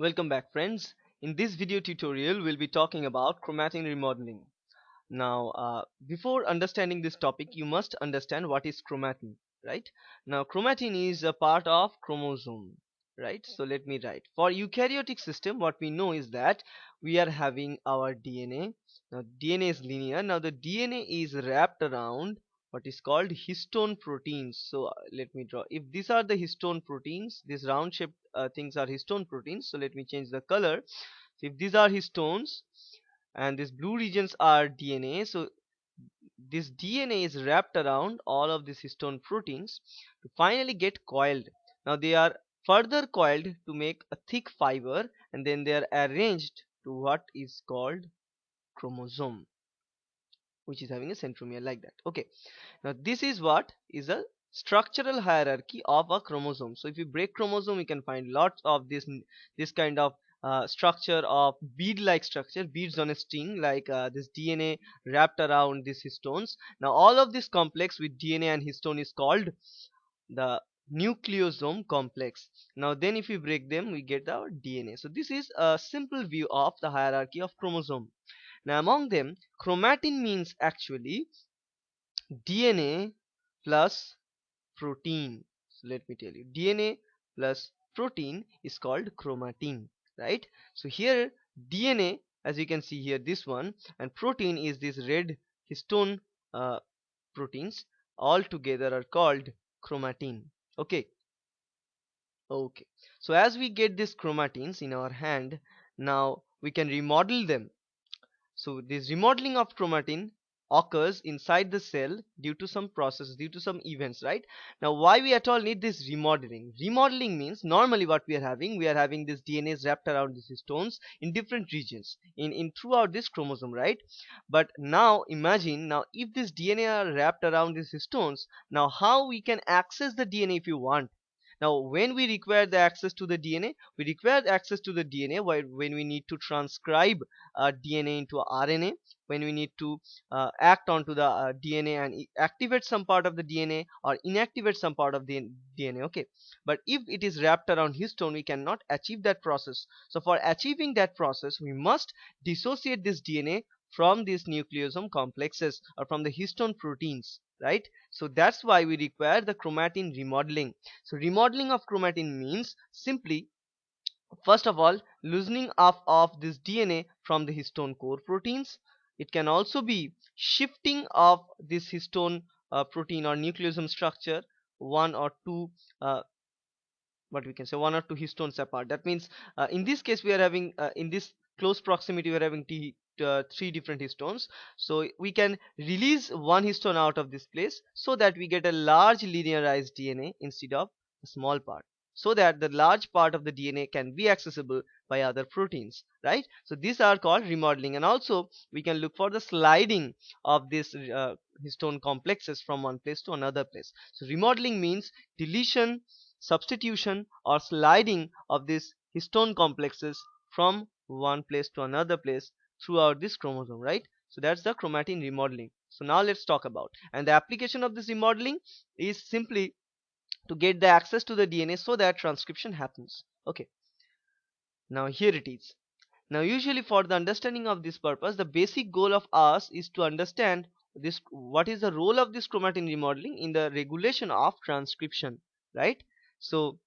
Welcome back, friends. In this video tutorial we'll be talking about chromatin remodeling. Before understanding this topic you must understand what is chromatin, right? Now chromatin is a part of chromosome, right? So let me write. For eukaryotic system, what we know is that we are having our DNA. Now DNA is linear. Now the DNA is wrapped around what is called histone proteins. Let me draw. If these are the histone proteins, these round shaped things are histone proteins. So let me change the color. So if these are histones and these blue regions are DNA, so this DNA is wrapped around all of these histone proteins to finally get coiled. Now they are further coiled to make a thick fiber, and then they are arranged to what is called chromosome, which is having a centromere like that. Okay, now this is what is a structural hierarchy of a chromosome. So if you break chromosome, you can find lots of this kind of structure of bead-like structure, beads on a string, like this DNA wrapped around these histones. Now all of this complex with DNA and histone is called the nucleosome complex. Now then if we break them, we get our DNA. So this is a simple view of the hierarchy of chromosome. Now among them, chromatin means actually DNA plus protein. So let me tell you, DNA plus protein is called chromatin, right? So here DNA, as you can see here, this one, and protein is this red histone uh, proteins, all together are called chromatin. Okay. Okay, so as we get these chromatins in our hand, now we can remodel them. So this remodeling of chromatin occurs inside the cell due to some process, due to some events, right? Now why we at all need this remodeling? Remodeling means normally what we are having this DNAs wrapped around these histones in different regions in throughout this chromosome, right? But now imagine, now if this DNA are wrapped around these histones, now how we can access the DNA if you want? Now when we require the access to the DNA, we require access to the DNA when we need to transcribe DNA into RNA, when we need to act onto the DNA and activate some part of the DNA or inactivate some part of the DNA. Okay, but if it is wrapped around histone, we cannot achieve that process. So for achieving that process, we must dissociate this DNA from these nucleosome complexes or from the histone proteins, right? So that's why we require the chromatin remodeling. So remodeling of chromatin means simply, first of all, loosening up of this DNA from the histone core proteins. It can also be shifting of this histone protein or nucleosome structure one or two what we can say one or two histones apart. That means in this case we are having in this close proximity we are having three different histones, so we can release one histone out of this place so that we get a large linearized DNA instead of a small part, so that the large part of the DNA can be accessible by other proteins, right? So these are called remodeling. And also we can look for the sliding of this histone complexes from one place to another place. So remodeling means deletion, substitution, or sliding of these histone complexes from one place to another place throughout this chromosome, right? So that's the chromatin remodeling. So now let's talk about, and the application of this remodeling is simply to get the access to the DNA so that transcription happens. Okay, now here it is. Now usually for the understanding of this purpose, the basic goal of us is to understand this, what is the role of this chromatin remodeling in the regulation of transcription, right? So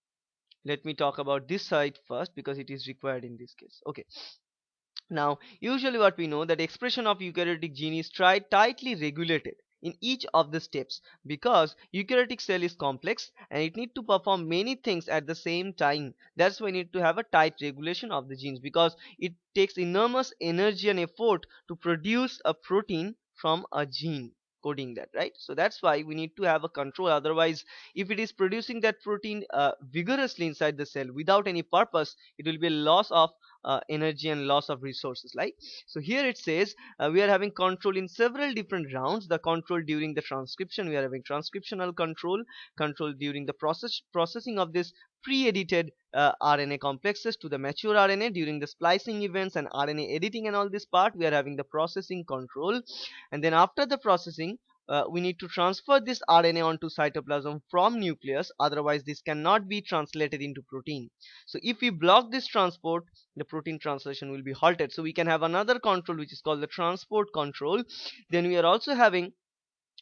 let me talk about this side first because it is required in this case. Okay, now usually what we know, that expression of eukaryotic gene is tightly regulated in each of the steps, because eukaryotic cell is complex and it need to perform many things at the same time. That's why we need to have a tight regulation of the genes, because it takes enormous energy and effort to produce a protein from a gene coding that, right? So that's why we need to have a control. Otherwise, if it is producing that protein vigorously inside the cell without any purpose, it will be a loss of energy and loss of resources, like. So here it says we are having control in several different rounds. The control during the transcription, we are having transcriptional control, control during the processing of this pre-edited RNA complexes to the mature RNA, during the splicing events and RNA editing and all this part we are having the processing control. And then after the processing, we need to transfer this RNA onto cytoplasm from nucleus, otherwise this cannot be translated into protein. So if we block this transport, the protein translation will be halted. So we can have another control which is called the transport control. Then we are also having,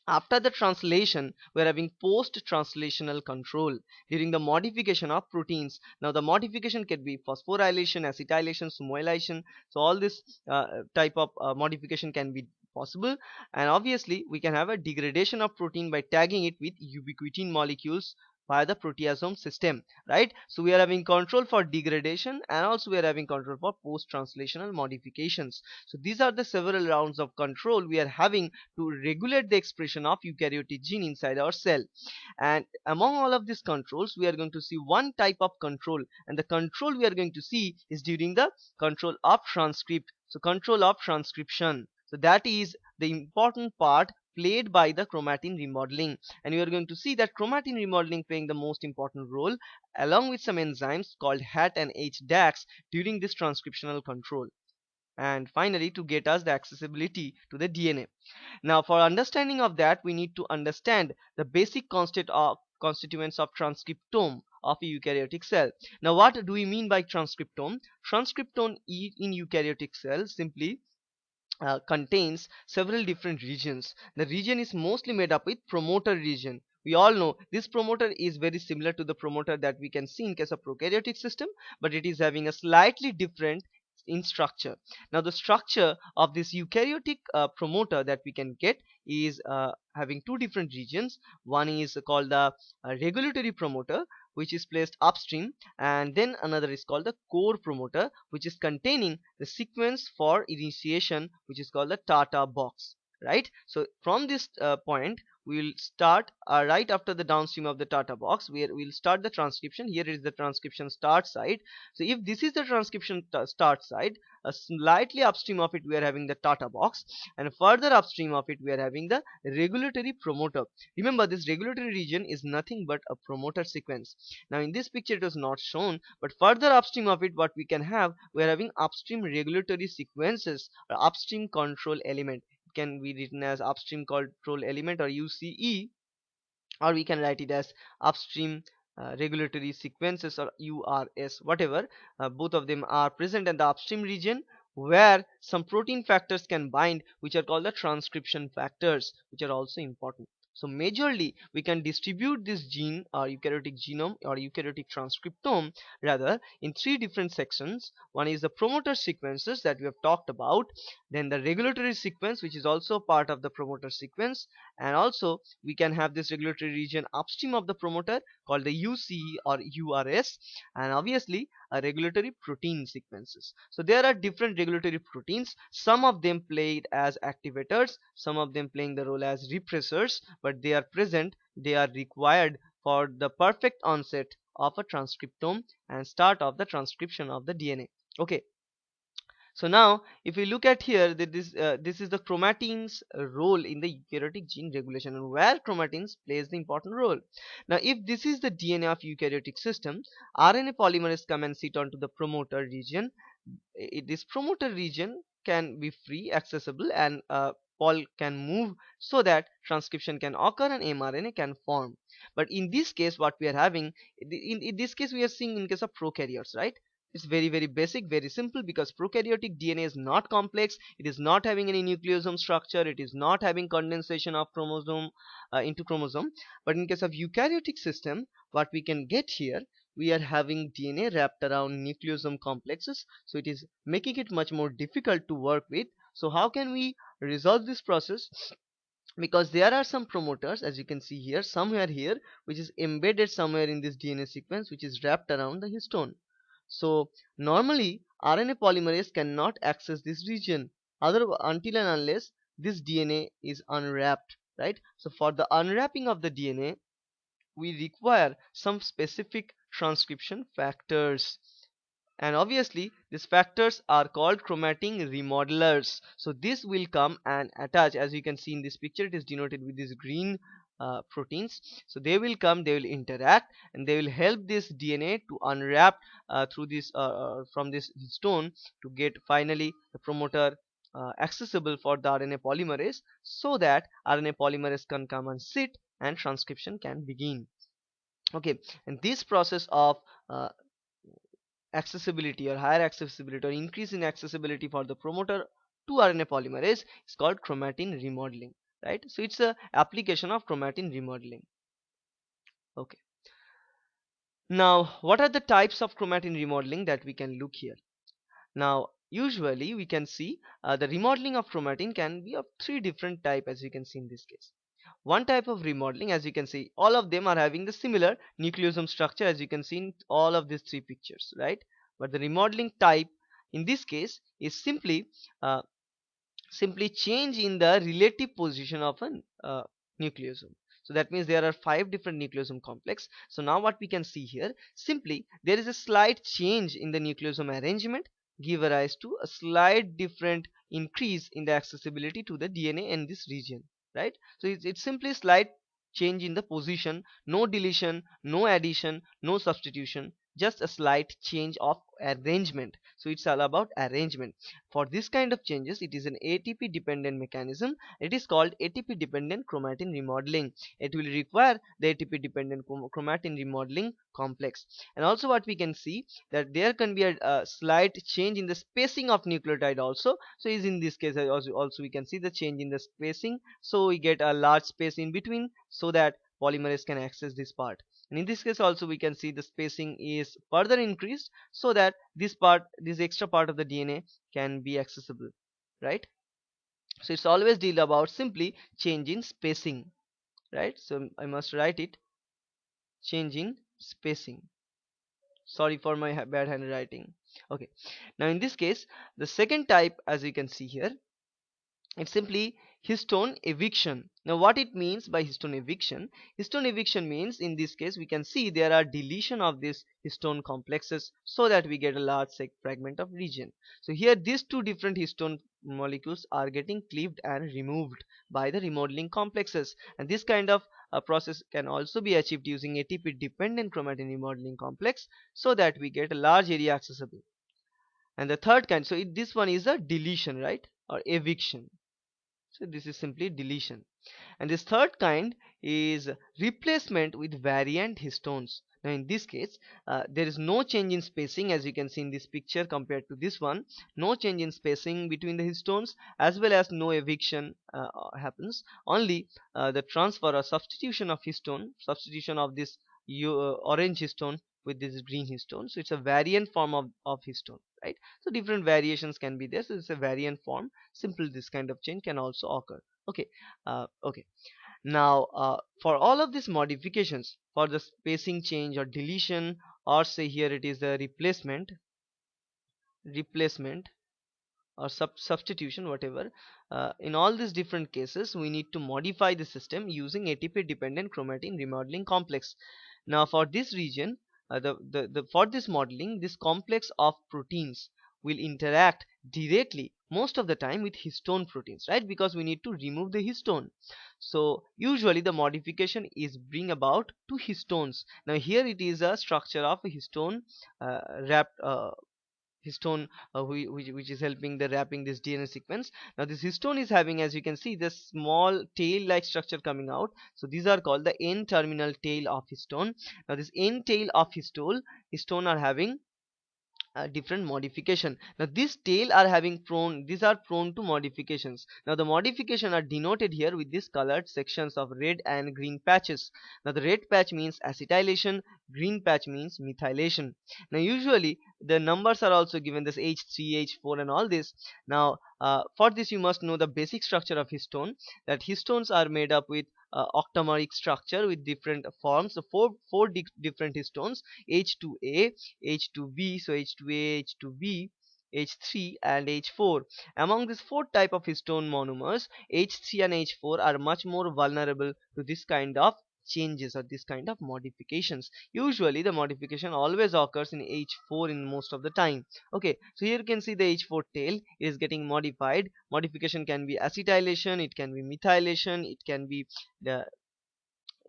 after the translation, we are having post translational control during the modification of proteins. Now the modification can be phosphorylation, acetylation, sumoylation. So all this type of modification can be possible. And obviously we can have a degradation of protein by tagging it with ubiquitin molecules via the proteasome system, right? So we are having control for degradation, and also we are having control for post translational modifications. So these are the several rounds of control we are having to regulate the expression of eukaryotic gene inside our cell. And among all of these controls, we are going to see one type of control, and the control we are going to see is during the control of transcript. So control of transcription, so that is the important part played by the chromatin remodeling. And we are going to see that chromatin remodeling playing the most important role along with some enzymes called HAT and HDACs during this transcriptional control, and finally to get us the accessibility to the DNA. Now for understanding of that, we need to understand the basic constituents of transcriptome of a eukaryotic cell. Now what do we mean by transcriptome? Transcriptome in eukaryotic cells simply contains several different regions. The region is mostly made up with promoter region. We all know this promoter is very similar to the promoter that we can see in case of prokaryotic system, but it is having a slightly different in structure. Now the structure of this eukaryotic promoter that we can get is having two different regions. One is called the regulatory promoter, which is placed upstream, and then another is called the core promoter, which is containing the sequence for initiation, which is called the Tata box, right? So from this point we will start right after the downstream of the Tata box, where we will start the transcription. Here is the transcription start site. So if this is the transcription start site, slightly upstream of it we are having the Tata box, and further upstream of it we are having the regulatory promoter. Remember, this regulatory region is nothing but a promoter sequence. Now in this picture it was not shown, but further upstream of it what we can have, we are having upstream regulatory sequences or upstream control element. It can be written as upstream control element or UCE, or we can write it as upstream regulatory sequences or URS, whatever. Both of them are present in the upstream region, where some protein factors can bind, which are called the transcription factors, which are also important. So majorly we can distribute this gene or eukaryotic genome or eukaryotic transcriptome rather in three different sections. One is the promoter sequences that we have talked about, then the regulatory sequence, which is also part of the promoter sequence, and also we can have this regulatory region upstream of the promoter called the UCE or URS, and obviously a regulatory protein sequences. So there are different regulatory proteins, some of them played as activators, some of them playing the role as repressors, but they are present, they are required for the perfect onset of a transcriptome and start of the transcription of the DNA. Okay, so now if we look at here that this is the chromatin's role in the eukaryotic gene regulation, and where chromatins plays the important role. Now if this is the DNA of eukaryotic system, RNA polymerase come and sit onto the promoter region. This promoter region can be free accessible, and pol can move so that transcription can occur and mRNA can form. But in this case what we are having, in this case we are seeing in case of prokaryotes, right? It's very basic, very simple, because prokaryotic DNA is not complex, it is not having any nucleosome structure, it is not having condensation of chromosome into chromosome. But in case of eukaryotic system, what we can get here, we are having DNA wrapped around nucleosome complexes, so it is making it much more difficult to work with. So how can we resolve this process? Because there are some promoters, as you can see here, somewhere here, which is embedded somewhere in this DNA sequence, which is wrapped around the histone. So normally RNA polymerase cannot access this region until and unless this DNA is unwrapped, right? So for the unwrapping of the DNA, we require some specific transcription factors, and obviously these factors are called chromatin remodelers. So this will come and attach, as you can see in this picture, it is denoted with these green proteins. So they will come, they will interact, and they will help this DNA to unwrap through this from this histone to get finally the promoter accessible for the RNA polymerase, so that RNA polymerase can come and sit and transcription can begin. Okay, and this process of uh, accessibility or higher accessibility or increase in accessibility for the promoter to RNA polymerase is called chromatin remodeling, right? So it's a application of chromatin remodeling. Okay, now what are the types of chromatin remodeling that we can look here? Now usually we can see the remodeling of chromatin can be of three different types, as you can see in this case. One type of remodeling, as you can see, all of them are having the similar nucleosome structure, as you can see in all of these three pictures, right? But the remodeling type in this case is uh, simply change in the relative position of an nucleosome. So that means there are 5 different nucleosome complex. So now what we can see here, simply there is a slight change in the nucleosome arrangement give rise to a slight different increase in the accessibility to the DNA in this region, right? So it's simply slight change in the position, no deletion, no addition, no substitution, just a slight change of arrangement. So it's all about arrangement. For this kind of changes, it is an ATP dependent mechanism. It is called ATP dependent chromatin remodeling. It will require the ATP dependent chromatin remodeling complex. And also what we can see, that there can be a slight change in the spacing of nucleotide also. So is in this case also we can see the change in the spacing. So we get a large space in between, so that polymerase can access this part. And in this case also we can see the spacing is further increased, so that this extra part of the DNA can be accessible, right? So it's always deal about simply change in spacing, right? So I must write it, change in spacing. Sorry for my bad handwriting. Okay, now in this case, the second type, as you can see here, it's simply histone eviction. Now what it means by histone eviction, histone eviction means in this case we can see there are deletion of these histone complexes, so that we get a large fragment of region. So here these two different histone molecules are getting cleaved and removed by the remodeling complexes, and this kind of process can also be achieved using ATP dependent chromatin remodeling complex, so that we get a large area accessible. And the third kind, so this one is a deletion, right, or eviction. So this is simply deletion. And this third kind is replacement with variant histones. Now in this case, there is no change in spacing, as you can see in this picture compared to this one. No change in spacing between the histones, as well as no eviction happens. Only the transfer or substitution of histone, substitution of this orange histone with this green histone. So it's a variant form of histone, right? So different variations can be there. So it's a variant form. Simple, this kind of change can also occur. Okay, okay. Now for all of these modifications, for the spacing change or deletion, or say here it is the replacement or substitution, whatever, in all these different cases we need to modify the system using ATP dependent chromatin remodeling complex. Now for this region, for this modeling, this complex of proteins will interact directly most of the time with histone proteins, right? Because we need to remove the histone. So usually the modification is bring about to histones. Now here it is a structure of a histone wrapped histone, which is helping the wrapping this DNA sequence. Now this histone is having, as you can see, this small tail like structure coming out. So these are called the N terminal tail of histone. Now this N tail of histone are having different modification. Now this tail are having these are prone to modifications. Now the modification are denoted here with these colored sections of red and green patches. Now the red patch means acetylation, green patch means methylation. Now usually the numbers are also given, this H3, H4 and all this. Now for this you must know the basic structure of histone, that histones are made up with octameric structure with different forms. So four different histones, H2A, H2B, so H2A, H2B, H3 and H4. Among these four type of histone monomers, H3 and H4 are much more vulnerable to this kind of changes or this kind of modifications. Usually the modification always occurs in H4 in most of the time. Okay, so here you can see the H4 tail is getting modified. Modification can be acetylation, it can be methylation, it can be the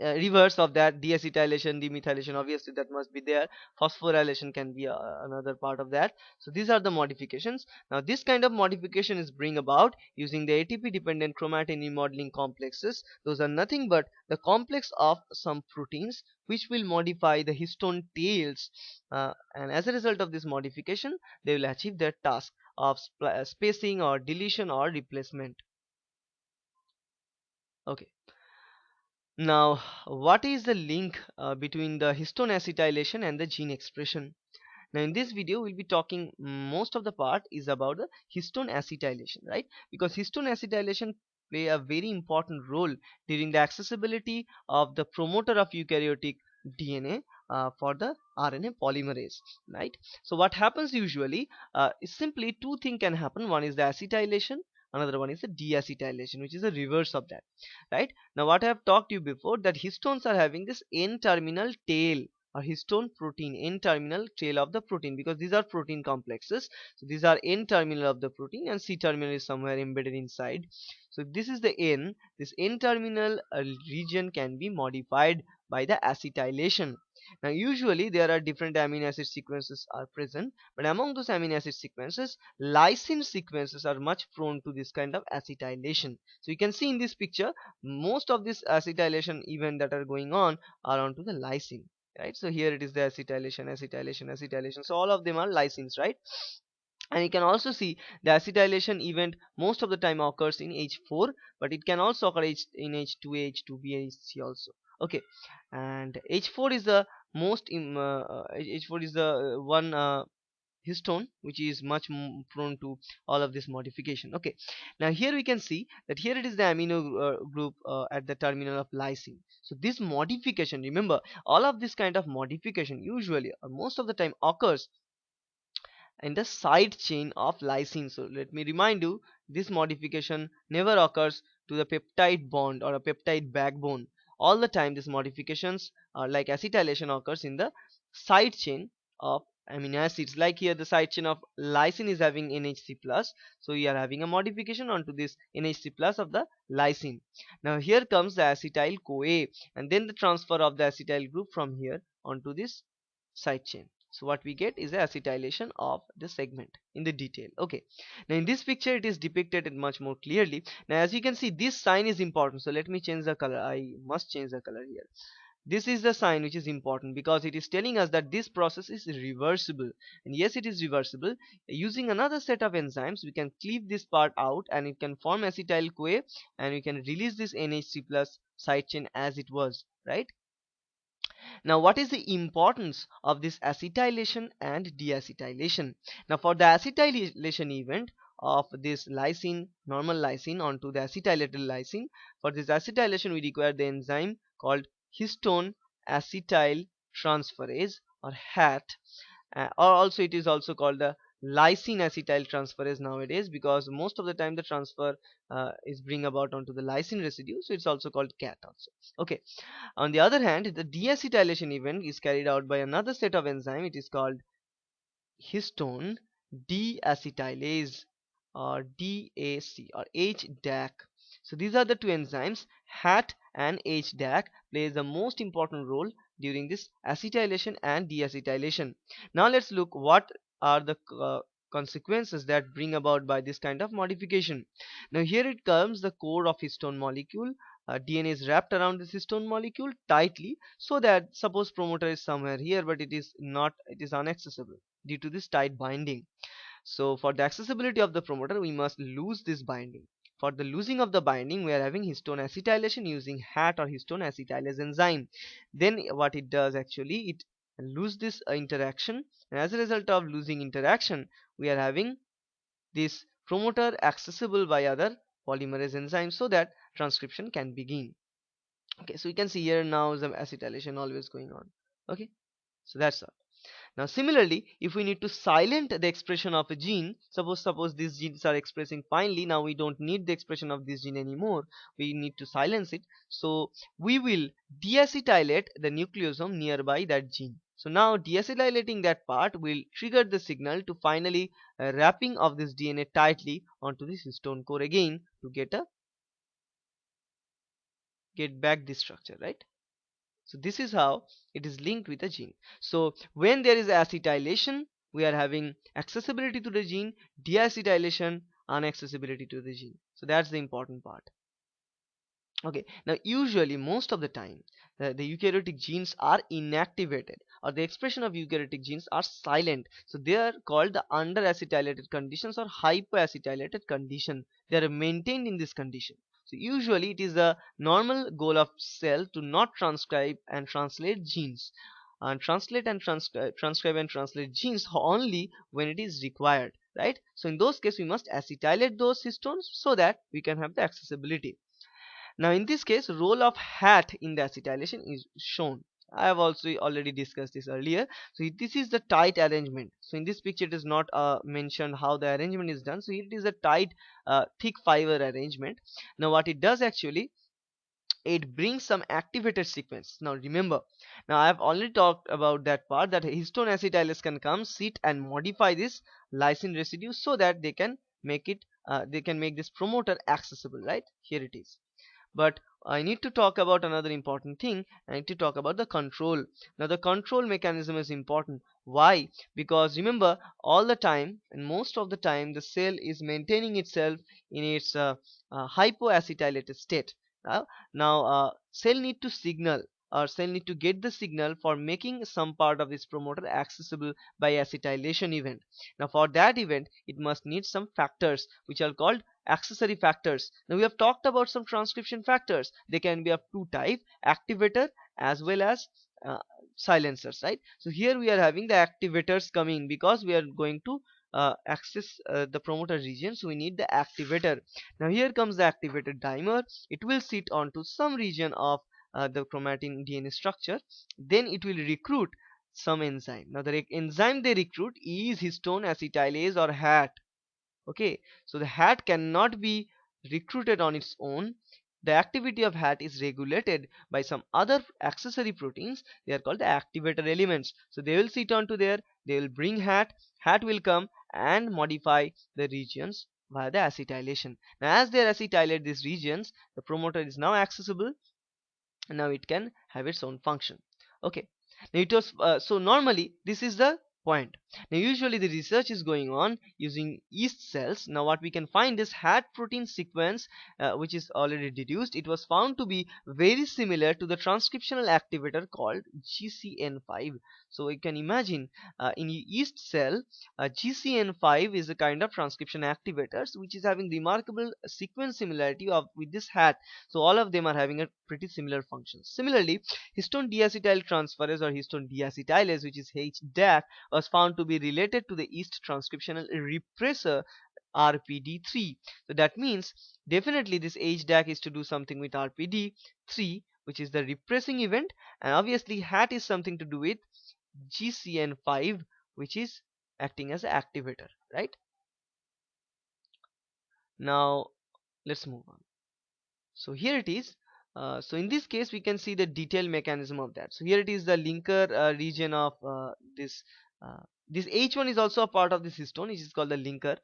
reverse of that, deacetylation, demethylation, obviously that must be there. Phosphorylation can be another part of that. So these are the modifications. Now this kind of modification is bring about using the ATP dependent chromatin remodeling complexes. Those are nothing but the complex of some proteins which will modify the histone tails, and as a result of this modification they will achieve their task of spacing or deletion or replacement. Okay. Now, what is the link between the histone acetylation and the gene expression? Now, in this video, we'll be talking most of the part is about the histone acetylation, right? Because histone acetylation play a very important role during the accessibility of the promoter of eukaryotic DNA for the RNA polymerase, right? So, what happens usually is simply two things can happen. One is the acetylation, another one is the deacetylation, which is the reverse of that, right? Now, what I have talked to you before, that histones are having this N-terminal tail or histone protein, N-terminal tail of the protein, because these are protein complexes. So these are N-terminal of the protein and C-terminal is somewhere embedded inside. So this is the N. This N-terminal region can be modified by the acetylation. Now usually there are different amino acid sequences are present, but among those amino acid sequences, lysine sequences are much prone to this kind of acetylation. So you can see in this picture, most of this acetylation event that are going on are onto the lysine, right? So here it is the acetylation. So all of them are lysines, right? And you can also see the acetylation event most of the time occurs in H4, but it can also occur in H2A, H2B, H3 also. Okay, and H4 is the H4 is the one histone which is much prone to all of this modification. Okay, now here we can see that here it is the amino group at the terminal of lysine. So this modification, remember, all of this kind of modification usually or most of the time occurs in the side chain of lysine. So let me remind you, this modification never occurs to the peptide bond or a peptide backbone. All the time these modifications like acetylation occurs in the side chain of amino acids. Like here the side chain of lysine is having NHC plus, so we are having a modification onto this NHC plus of the lysine. Now here comes the acetyl CoA, and then the transfer of the acetyl group from here onto this side chain. So what we get is the acetylation of the segment in the detail. Okay, now in this picture it is depicted much more clearly. Now as you can see, this sign is important, so let me change the color. I must change the color here. This is the sign which is important because it is telling us that this process is reversible, and yes, it is reversible. Using another set of enzymes we can cleave this part out and it can form acetyl CoA, and we can release this NHC plus side chain as it was, right? Now, what is the importance of this acetylation and deacetylation? Now, for the acetylation event of this lysine, normal lysine onto the acetylated lysine, for this acetylation we require the enzyme called histone acetyl transferase or HAT, or also it is also called the lysine acetyl transferase nowadays, because most of the time the transfer is bring about onto the lysine residue, so it's also called CAT also. Okay, on the other hand, the deacetylation event is carried out by another set of enzyme. It is called histone deacetylase or DAC or HDAC. So these are the two enzymes. HAT and HDAC plays the most important role during this acetylation and deacetylation. Now let's look what are the consequences that bring about by this kind of modification. Now here it comes the core of histone molecule. DNA is wrapped around this histone molecule tightly, so that suppose promoter is somewhere here but it is not, it is inaccessible due to this tight binding. So for the accessibility of the promoter we must lose this binding. For the losing of the binding we are having histone acetylation using HAT or histone acetylase enzyme. Then what it does actually, it lose this interaction, and as a result of losing interaction we are having this promoter accessible by other polymerase enzymes so that transcription can begin. Okay, so you can see here now the acetylation always going on. Okay, so that's all. Now similarly, if we need to silent the expression of a gene, suppose these genes are expressing finely, now we don't need the expression of this gene anymore, we need to silence it, so we will deacetylate the nucleosome nearby that gene. So now deacetylating that part will trigger the signal to finally wrapping of this DNA tightly onto this histone core again to get back this structure, right? So this is how it is linked with the gene. So when there is acetylation, we are having accessibility to the gene, deacetylation, unaccessibility to the gene. So that's the important part. Okay, now usually most of the time the eukaryotic genes are inactivated, or the expression of eukaryotic genes are silent. So they are called the underacetylated conditions or hypoacetylated condition. They are maintained in this condition. So usually it is the normal goal of cell to not transcribe and translate genes, and transcribe and translate genes only when it is required, right? So in those cases we must acetylate those histones so that we can have the accessibility. Now in this case, role of HAT in the acetylation is shown. I have also already discussed this earlier. So this is the tight arrangement. So in this picture it is not mentioned how the arrangement is done. So it is a tight thick fiber arrangement. Now what it does actually, it brings some activated sequence. Now remember, now I have already talked about that part, that histone acetylase can come, sit and modify this lysine residue so that they can make it they can make this promoter accessible, right? Here it is. But I need to talk about another important thing. I need to talk about the control. Now the control mechanism is important. Why? Because remember, all the time and most of the time the cell is maintaining itself in its hypoacetylated state. Now cell need to signal, or cell need to get the signal for making some part of this promoter accessible by acetylation event. Now for that event it must need some factors which are called accessory factors. Now we have talked about some transcription factors. They can be of two type: activator as well as silencers, right? So here we are having the activators coming because we are going to access the promoter region, so we need the activator. Now here comes the activator dimer. It will sit onto some region of the chromatin DNA structure. Then it will recruit some enzyme. Now the enzyme they recruit is histone acetylase or HAT. Okay, so the HAT cannot be recruited on its own. The activity of HAT is regulated by some other accessory proteins. They are called the activator elements. So they will sit onto there, they will bring HAT. HAT will come and modify the regions via the acetylation. Now as they acetylate these regions, the promoter is now accessible, and now it can have its own function. Okay, now it was so normally this is the point. Now usually the research is going on using yeast cells. Now what we can find is HAT protein sequence which is already deduced. It was found to be very similar to the transcriptional activator called GCN5. So you can imagine in yeast cell, GCN5 is a kind of transcription activators which is having remarkable sequence similarity of with this HAT. So all of them are having a pretty similar function. Similarly, histone deacetyl transferase or histone deacetylase, which is HDAC, was found to be related to the yeast transcriptional repressor RPD3. So that means definitely this HDAC is to do something with RPD3, which is the repressing event, and obviously HAT is something to do with GCN5, which is acting as an activator, right? Now let's move on. So here it is. So in this case we can see the detailed mechanism of that. So here it is the linker region of this H1 is also a part of this histone, which is called the linker.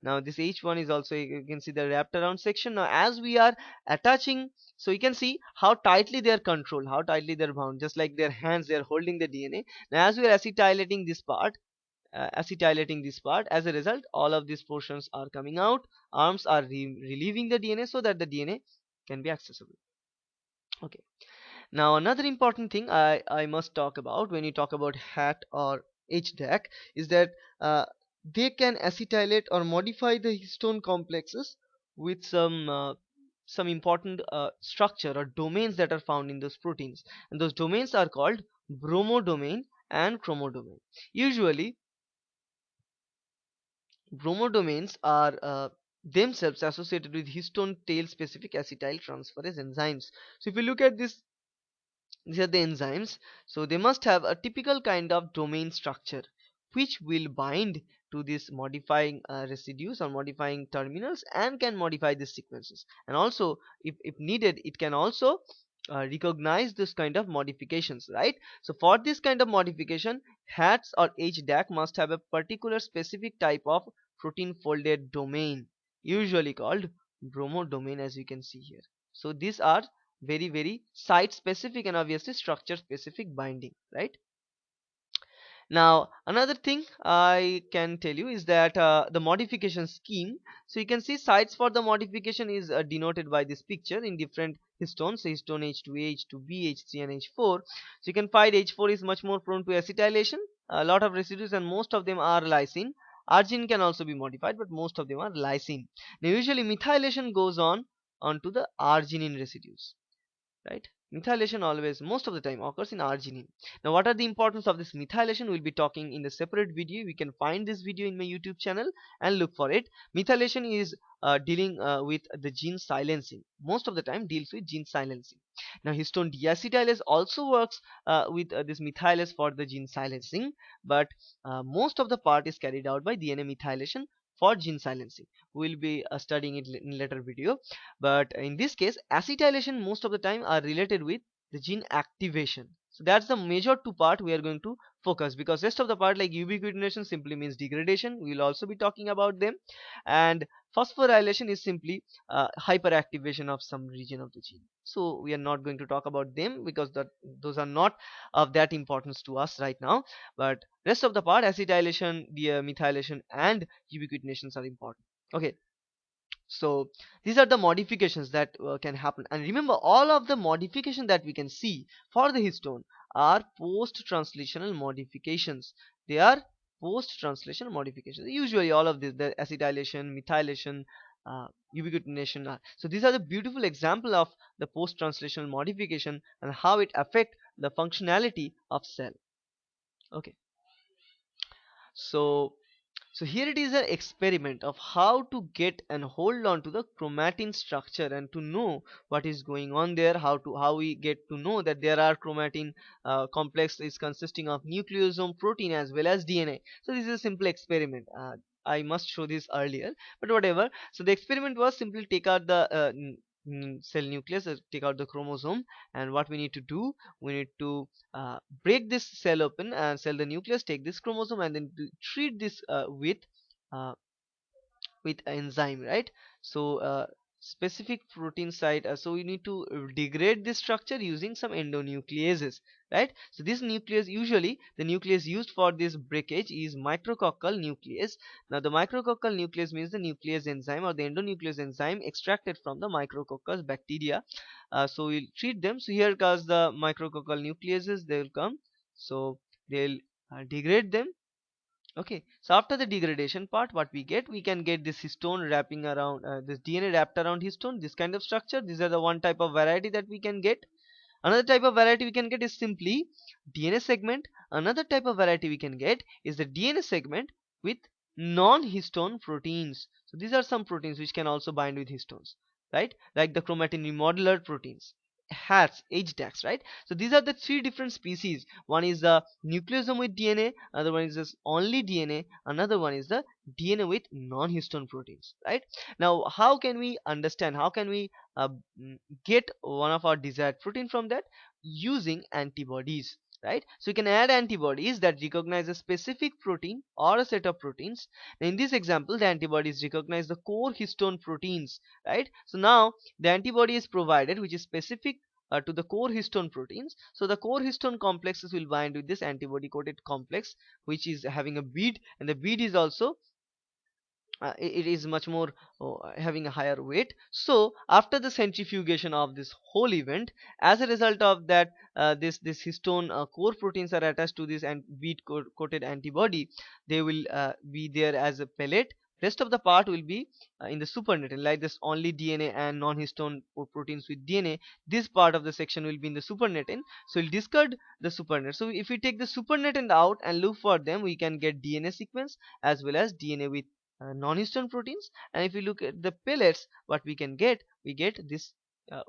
Now this H1 is also, you can see the wrapped around section. Now as we are attaching, so you can see how tightly they are controlled, how tightly they are bound, just like their hands, they are holding the DNA. Now as we are acetylating this part, as a result all of these portions are coming out, arms are relieving the DNA so that the DNA can be accessible. Okay, now another important thing I must talk about when you talk about HAT or HDAC is that they can acetylate or modify the histone complexes with some important structure or domains that are found in those proteins, and those domains are called bromodomain and chromodomain. Usually bromodomains are themselves associated with histone tail specific acetyl transferase enzymes. So if you look at this, these are the enzymes. So they must have a typical kind of domain structure which will bind to these modifying residues or modifying terminals and can modify these sequences. And also if needed, it can also recognize this kind of modifications, right? So for this kind of modification, HATs or HDAC must have a particular specific type of protein folded domain, usually called bromodomain, as you can see here. So these are very site specific and obviously structure specific binding, right? Now another thing I can tell you is that the modification scheme. So you can see sites for the modification is denoted by this picture in different histones. So histone H2A, H2B, H3 and H4. So you can find H4 is much more prone to acetylation, a lot of residues, and most of them are lysine. Arginine can also be modified, but most of them are lysine. Now usually methylation goes on onto the arginine residues, right? Methylation always, most of the time, occurs in arginine. Now what are the importance of this methylation? We'll be talking in the separate video. We can find this video in my YouTube channel and look for it. Methylation is dealing with the gene silencing. Most of the time deals with gene silencing. Now histone deacetylase also works with this methylase for the gene silencing, but most of the part is carried out by DNA methylation for gene silencing. We'll be studying it in later video, but in this case acetylation most of the time are related with the gene activation. So that's the major two part we are going to focus, because rest of the part like ubiquitination simply means degradation. We will also be talking about them, and phosphorylation is simply hyperactivation of some region of the gene. So we are not going to talk about them because those are not of that importance to us right now, but rest of the part acetylation, methylation and ubiquitinations are important. Okay, so these are the modifications that can happen, and remember all of the modification that we can see for the histone are post translational modifications. They are post translational modifications. Usually all of this, the acetylation, methylation, ubiquitination so these are the beautiful example of the post translational modification and how it affect the functionality of cell. Okay, so here it is an experiment of how to get and hold on to the chromatin structure and to know what is going on there, how we get to know that there are chromatin complex is consisting of nucleosome, protein as well as DNA. So this is a simple experiment. I must show this earlier, but whatever. So the experiment was simply take out the cell nucleus, take out the chromosome, and what we need to do, we need to break this cell open and cell the nucleus, take this chromosome, and then to treat this uh, with enzyme, right? So specific protein site, so we need to degrade this structure using some endonucleases, right? So this nucleus, usually the nucleus used for this breakage is micrococcal nucleus. Now the micrococcal nucleus means the nuclease enzyme or the endonuclease enzyme extracted from the micrococcus bacteria. So we'll treat them. So here comes the micrococcal nucleases, they will come, so they'll degrade them. Okay, so after the degradation part, what we get, we can get this histone wrapping around this DNA wrapped around histone, this kind of structure. These are the one type of variety that we can get. Another type of variety we can get is simply DNA segment. Another type of variety we can get is the DNA segment with non-histone proteins. So these are some proteins which can also bind with histones, right? Like the chromatin remodeler proteins, HATs, HDACs, right? So these are the three different species. One is the nucleosome with DNA, another one is just only DNA, another one is the DNA with non-histone proteins, right? Now how can we understand, how can we uh, get one of our desired protein from that? Using antibodies, right? So you can add antibodies that recognize a specific protein or a set of proteins. Now, in this example the antibodies recognize the core histone proteins, right? So now the antibody is provided which is specific to the core histone proteins. So the core histone complexes will bind with this antibody coated complex, which is having a bead, and the bead is also it is much more having a higher weight. So after the centrifugation of this whole event, as a result of that, this histone core proteins are attached to this and bead coated antibody. They will be there as a pellet. Rest of the part will be in the supernatant, like this only DNA and non-histone proteins with DNA. This part of the section will be in the supernatant, so we'll discard the supernatant. So if we take the supernatant out and look for them, we can get DNA sequence as well as DNA with non-histone proteins. And if we look at the pellets, what we can get, we get this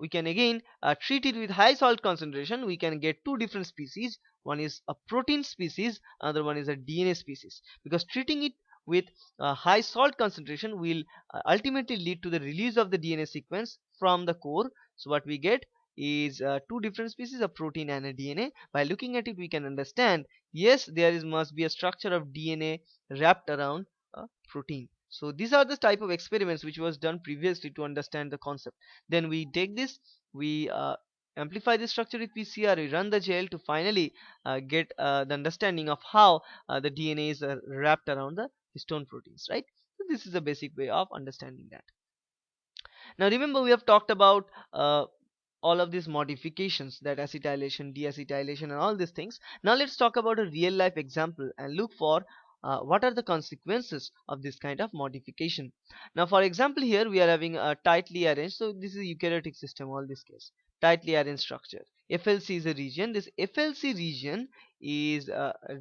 we can again treat it with high salt concentration. We can get two different species. One is a protein species, another one is a DNA species, because treating it with high salt concentration will ultimately lead to the release of the DNA sequence from the core. So what we get is two different species, a protein and a DNA. By looking at it, we can understand, yes, there is must be a structure of DNA wrapped around a protein. So these are the type of experiments which was done previously to understand the concept. Then we take this, we amplify the structure with PCR, we run the gel to finally get the understanding of how the DNA is wrapped around the histone proteins, right? So this is a basic way of understanding that. Now remember, we have talked about all of these modifications, that acetylation, deacetylation and all these things. Now let's talk about a real life example and look for what are the consequences of this kind of modification. Now for example, here we are having a tightly arranged, so this is a eukaryotic system, all this case, tightly arranged structure. FLC is a region. This FLC region is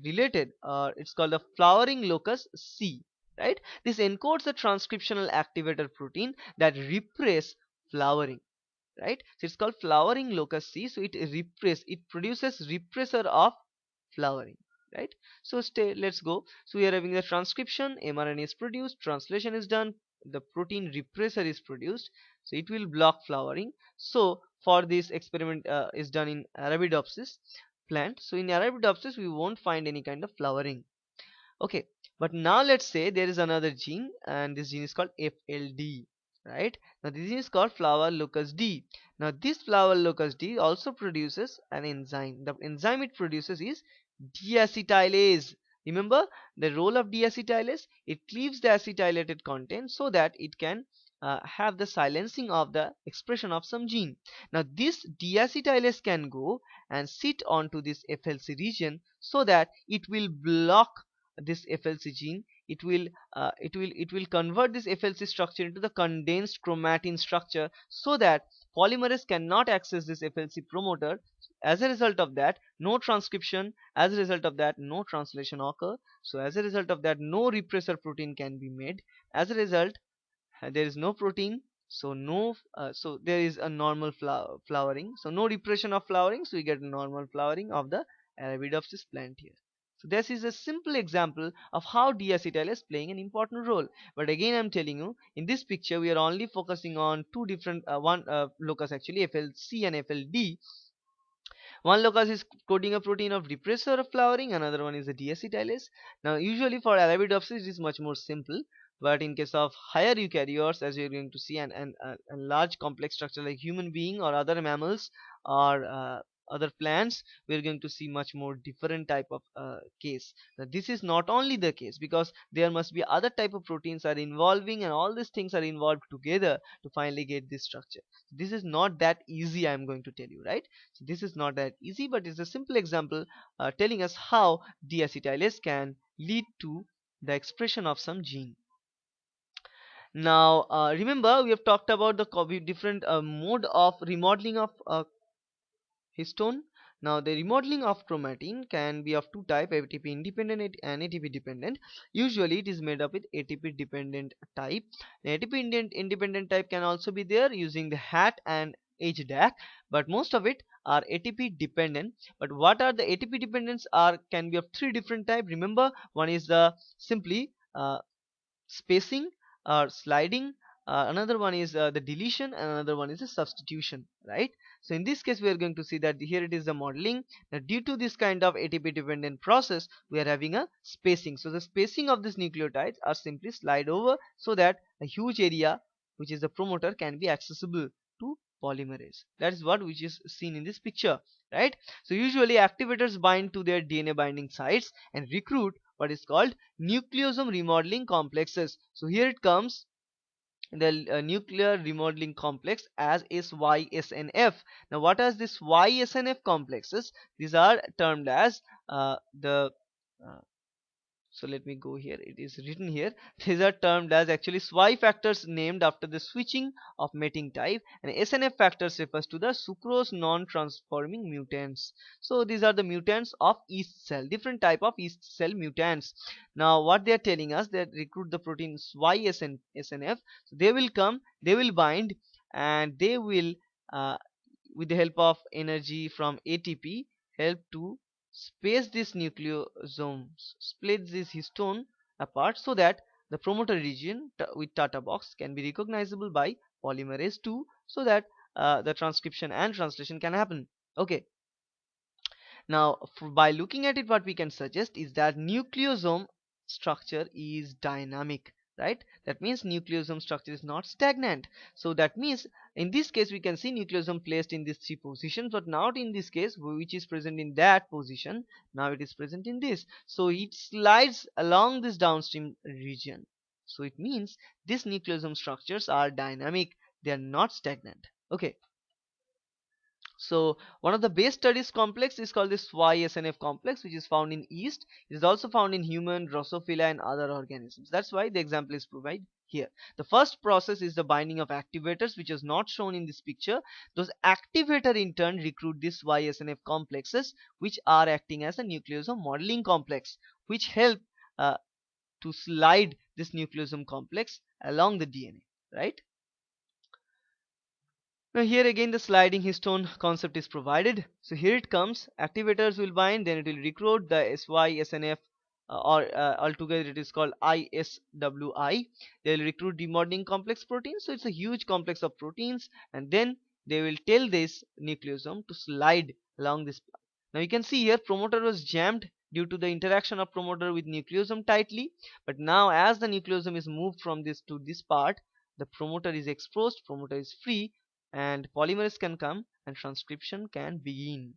related, it's called a flowering locus C, right? This encodes a transcriptional activator protein that repress flowering, right? So it's called flowering locus C. So it produces repressor of flowering, right? So let's go. So we are having the transcription, mRNA is produced, translation is done, the protein repressor is produced, so it will block flowering. So for this experiment is done in Arabidopsis plant. So in Arabidopsis we won't find any kind of flowering. Okay, but now let's say there is another gene, and this gene is called FLD, right? Now this gene is called flower locus D. Now this flower locus D also produces an enzyme. The enzyme it produces is deacetylase. Remember the role of deacetylase? It cleaves the acetylated content so that it can have the silencing of the expression of some gene. Now this deacetylase can go and sit onto this FLC region so that it will block this FLC gene. It will convert this FLC structure into the condensed chromatin structure so that polymerase cannot access this FLC promoter. As a result of that, no transcription. As a result of that, no translation occur. So as a result of that, no repressor protein can be made. As a result, there is no protein, so no so there is a normal flowering, so no repression of flowering, so we get a normal flowering of the Arabidopsis plant here. So this is a simple example of how deacetyl is playing an important role. But again I'm telling you, in this picture we are only focusing on two different one locus, actually FLC and FLD. One locus is coding a protein of repressor of flowering, another one is a deacetylase. Now usually for Arabidopsis it is much more simple, but in case of higher eukaryotes, as you're going to see, and a large complex structure like human being or other mammals or other plants, we're going to see much more different type of case. Now this is not only the case, because there must be other type of proteins are involving, and all these things are involved together to finally get this structure. This is not that easy, I'm going to tell you, right? So this is not that easy, but it's a simple example telling us how deacetylase can lead to the expression of some gene. Now remember, we have talked about the different mode of remodeling of histone. Now the remodeling of chromatin can be of two type, ATP independent and ATP dependent. Usually it is made up with ATP dependent type. The ATP independent type can also be there using the HAT and HDAC, but most of it are ATP dependent. But what are the ATP dependents are, can be of three different type. Remember, one is the simply spacing or sliding, another one is the deletion, and another one is the substitution, right? So in this case we are going to see that here it is the modeling. Now due to this kind of ATP dependent process, we are having a spacing. So the spacing of these nucleotides are simply slide over so that a huge area, which is the promoter, can be accessible to polymerase. That is what which is seen in this picture, right? So usually activators bind to their DNA binding sites and recruit what is called nucleosome remodeling complexes. So here it comes, the nuclear remodeling complex as is Ysnf. Now what are this Ysnf complexes? These are termed as the uh, so let me go here, it is written here, these are termed as actually SWI factors, named after the switching of mating type, and SNF factors refers to the sucrose non-transforming mutants. So these are the mutants of yeast cell, different type of yeast cell mutants. Now what they are telling us, that recruit the protein SNF, so they will come, they will bind, and they will uh, with the help of energy from ATP help to space this nucleosomes, split this histone apart so that the promoter region with Tata box can be recognizable by polymerase 2, so that the transcription and translation can happen. Okay, now by looking at it, what we can suggest is that nucleosome structure is dynamic. right? That means nucleosome structure is not stagnant. So that means in this case we can see nucleosome placed in these three positions, but not in this case which is present in that position. Now it is present in this, so it slides along this downstream region. So it means these nucleosome structures are dynamic, they are not stagnant. Okay. So one of the base studies complex is called this Ysnaf complex, which is found in yeast. It is also found in human, Drosophila, and other organisms. That's why the example is provided here. The first process is the binding of activators, which is not shown in this picture. Those activator in turn recruit these Ysnaf complexes, which are acting as a nucleosome modeling complex, which help uh, to slide this nucleosome complex along the DNA, right? Now here again the sliding histone concept is provided. So here it comes. Activators will bind, then it will recruit the SYSNF, or altogether it is called ISWI. They will recruit remodeling complex proteins. So it's a huge complex of proteins, and then they will tell this nucleosome to slide along this path. Now you can see here promoter was jammed due to the interaction of promoter with nucleosome tightly. But now as the nucleosome is moved from this to this part, the promoter is exposed, promoter is free, and polymerase can come and transcription can begin.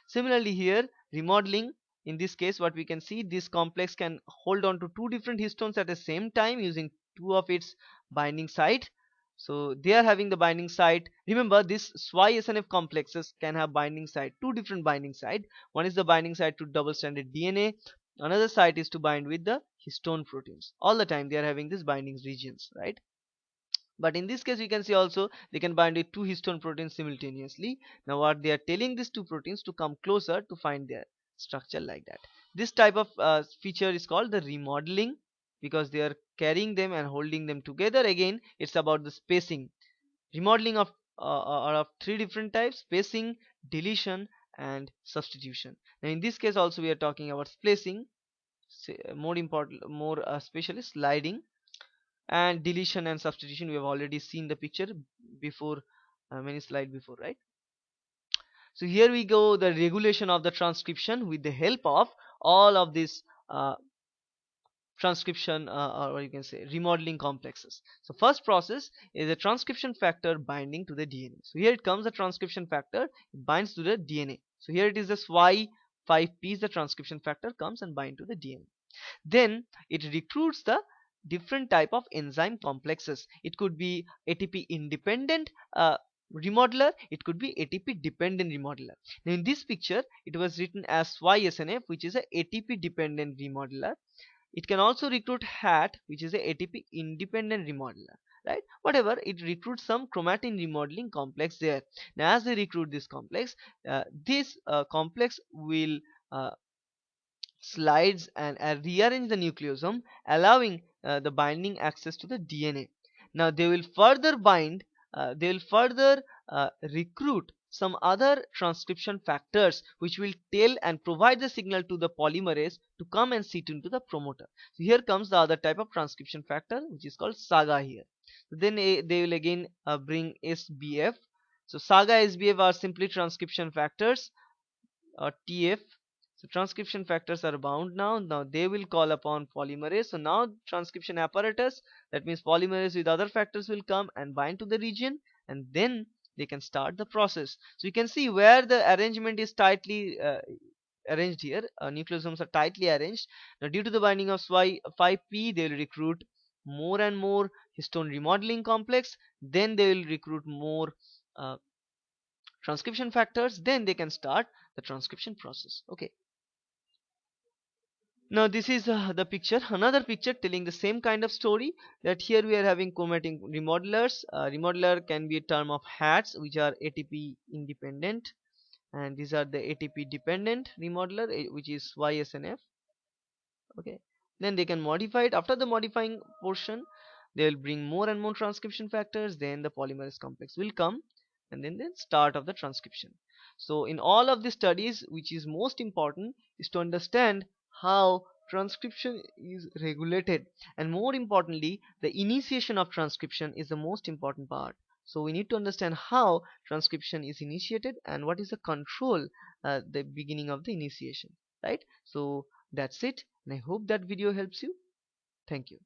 Similarly here remodeling, in this case what we can see, this complex can hold on to two different histones at the same time using two of its binding site. So they are having the binding site. Remember this SYSNF complexes can have binding site, two different binding site. One is the binding site to double stranded DNA, another site is to bind with the histone proteins. All the time they are having these binding regions, right? But in this case we can see also they can bind with two histone proteins simultaneously. Now what they are telling these two proteins to come closer to find their structure like that. This type of feature is called the remodeling, because they are carrying them and holding them together. Again it's about the spacing. Remodeling of are of three different types: spacing, deletion, and substitution. Now in this case also we are talking about spacing, more important, more especially sliding. And deletion and substitution, we have already seen the picture before, many slide before, right? So here we go, the regulation of the transcription with the help of all of this transcription, or you can say remodeling complexes. So first process is a transcription factor binding to the DNA. So here it comes, the transcription factor, it binds to the DNA. So here it is this Y5P is the transcription factor, comes and bind to the DNA. Then it recruits the different type of enzyme complexes. It could be ATP independent remodeler, it could be ATP dependent remodeler. Now in this picture it was written as YSNF, which is a ATP dependent remodeler. It can also recruit HAT, which is a ATP independent remodeler, right? Whatever, it recruits some chromatin remodeling complex there. Now as they recruit this complex, this complex will slides and rearrange the nucleosome, allowing the binding access to the DNA. Now they will further bind, they will further recruit some other transcription factors which will tell and provide the signal to the polymerase to come and sit into the promoter. So here comes the other type of transcription factor, which is called saga here. So then they will again bring SBF. So saga, SBF are simply transcription factors, or TF. So transcription factors are bound now. Now they will call upon polymerase. So now transcription apparatus, that means polymerase with other factors will come and bind to the region, and then they can start the process. So you can see where the arrangement is tightly arranged here. Nucleosomes are tightly arranged. Now due to the binding of SY5P, they will recruit more and more histone remodeling complex. Then they will recruit more uh, transcription factors. Then they can start the transcription process. Okay. Now this is the picture, another picture telling the same kind of story, that here we are having chromatin remodelers. Remodeler can be a term of HATs, which are ATP independent, and these are the ATP dependent remodeler, which is YSNF. Okay, then they can modify it. After the modifying portion, they will bring more and more transcription factors, then the polymerase complex will come, and then start of the transcription. So in all of the studies, which is most important is to understand how transcription is regulated, and more importantly the initiation of transcription is the most important part. So we need to understand how transcription is initiated and what is the control at the beginning of the initiation, right? So that's it, and I hope that video helps you. Thank you.